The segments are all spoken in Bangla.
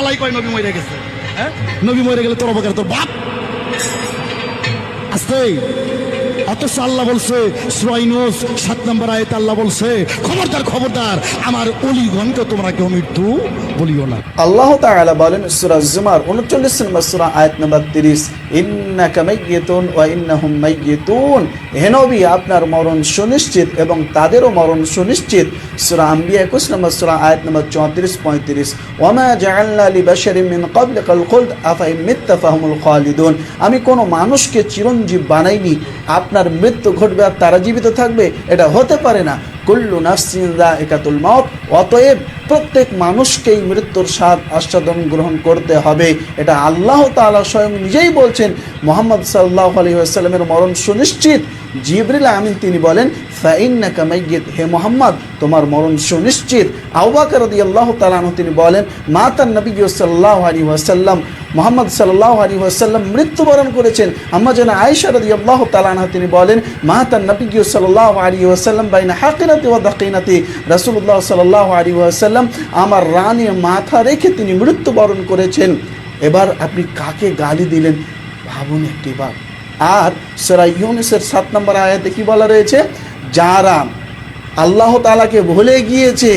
হালাই কয় নবী মরে গেছে। হ্যাঁ, নবী মরে গেলে তোর অবকার তোর বাপ আসতে। অথচ আল্লাহ বলছে সূরা ইউনূস ৭ নম্বর আয়াতে আল্লাহ বলছে খবরদার খবরদার আমার ওলিগণকে তোমরা কেউ মৃত্যু বলিও না। আল্লাহ তাআলা বলেন সূরা জুমার 39 নম্বর সূরা আয়াত নম্বর 30, ইন্নাকা মাইয়িতুন ওয়া ইন্নাহুম মাইয়িতুন, হে নবী আপনার মরণ সুনিশ্চিত এবং তাদেরও মরণ সুনিশ্চিত। সূরা আম্বিয়া 21 নম্বর সূরা আয়াত নম্বর 34-35, ওয়ামা জাআলনা লিবাশারিন মিন ক্বাবলিকাল খুলদ আফা ইন মিত্তা ফাহুমুল খালিদুন, আমি কোনো মানুষকে চিরঞ্জীব বানাইনি আপনার মৃত্যু ঘটবে আর তারা জীবিত থাকবে, এটা হতে পারে না। কুল্লু নাফসিন যায়িকাতুল মাউত, অতএব প্রত্যেক মানুষকেই মৃত্যুর স্বাদ আস্বাদন গ্রহণ করতে হবে। এটা আল্লাহ তাআলা স্বয়ং নিজেই বলছেন। মুহাম্মদ সাল্লাল্লাহু আলাইহি ওয়াসাল্লামের মরণ সুনিশ্চিত। জিবরিল আমিন তিনি বলেন ফাইন্নাকা মাইয়িত, হে মুহাম্মদ তোমার মরণ সুনিশ্চিত। আবু বকর রাদিয়াল্লাহু তাআলা আনহু তিনি বলেন মাতান নবী সাল্লাল্লাহু আলাইহি ওয়াসাল্লাম, মুহাম্মদ সাল্লাল্লাহু আলাইহি ওয়াসাল্লাম মৃত্যুবরণ করেছেন। আম্মা জানা আয়েশা রাদিয়াল্লাহু তাআলা আনহা তিনি বলেন মাতান নবী সাল্লাল্লাহু আলাইহি ওয়াসাল্লাম বাইনা হাকিনাতি ওয়া দাকিনাতি, রাসূলুল্লাহ সাল্লাল্লাহু আলাইহি ওয়াসাল্লাম আমার রানে মাথা রেখে তিনি মৃত্যুবরণ করেছেন। এবার আপনি কাকে গালি দিলেন ভাবুন একটিবার। আর সূরা ইউনূসের ৭ নম্বর আয়াতে কি বলা রয়েছে, যারা আল্লাহ তাআলাকে ভুলে গিয়েছে,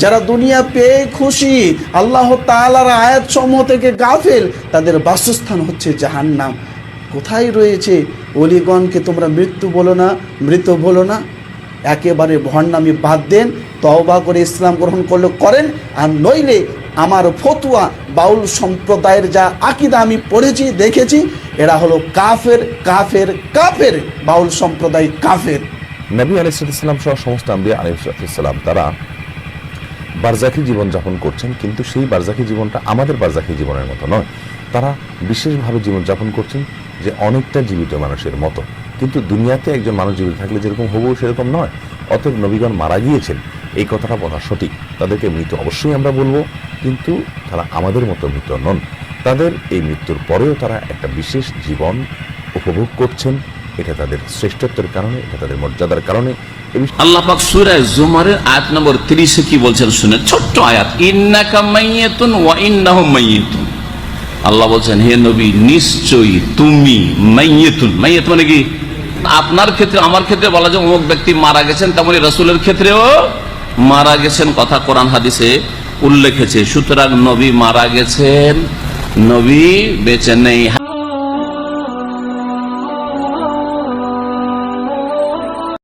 যারা দুনিয়া পেয়ে খুশি, আল্লাহ তাআলার আয়াত সমূহ থেকে গাফেল, তাদের বাসস্থান হচ্ছে জাহান্নাম। কোথায় রয়েছে ওলিগণকে তোমরা মৃত্যু বলো না, মৃত বলো না? একেবারে ভণ্ডামি বাদ দেন, তওবা করে ইসলাম গ্রহণ করলে করেন, আর নইলে আমার ফতোয়া বাউল সম্প্রদায়ের যা আকীদা আমি পড়েছি দেখেছি, এরা হলো কাফের কাফের কাফের, বাউল সম্প্রদায় কাফের। নবী আলাইহিস সালাম সহ সমস্ত আম্বিয়া আলাইহিস সালাম তারা বারজাখী জীবন যাপন করছেন, কিন্তু সেই বারজাখী জীবনটা আমাদের বারজাখী জীবনের মতো নয়। তারা বিশেষভাবে জীবন যাপন করছেন যে অনেকটা জীবিত মানুষের মতো, কিন্তু দুনিয়াতে একজন মানুষ জীবিত থাকলে যেরকম হবো সেরকম নয়। অতএব নবীগণ মারা গিয়েছেন এই কথাটা বলা সঠিক, তাদেরকে মৃত অবশ্যই আমরা বলবো, কিন্তু তারা আমাদের মতো মৃত নন। তাদের এই মৃত্যুর পরেও তারা একটা বিশেষ জীবন উপভোগ করছেন। এটা তাদের শ্রেষ্ঠত্বের কারণে, এটা তাদের মর্যাদার কারণে। আল্লাহ পাক সূরা জুমারের আয়াত নম্বর 30 কি বলছেন শুনে, ছোট্ট আয়াত, ইন্নাকা মাইয়িতুন ওয়া ইন্নাহুম মাইয়িতুন। আল্লাহ বলছেন হে নবী নিশ্চয়ই তুমি মাইয়িতুন। মাইয়িত মানে কি? আপনার ক্ষেত্রে আমার ক্ষেত্রে বলা যায় অমুক ব্যক্তি মারা গেছেন, তেমনি রাসূলের ক্ষেত্রেও মারা গেছেন, কথা কোরআন হাদিসে উল্লেখ আছে। সুতরাং নবী মারা গেছেন, নবী বেঁচে নেই।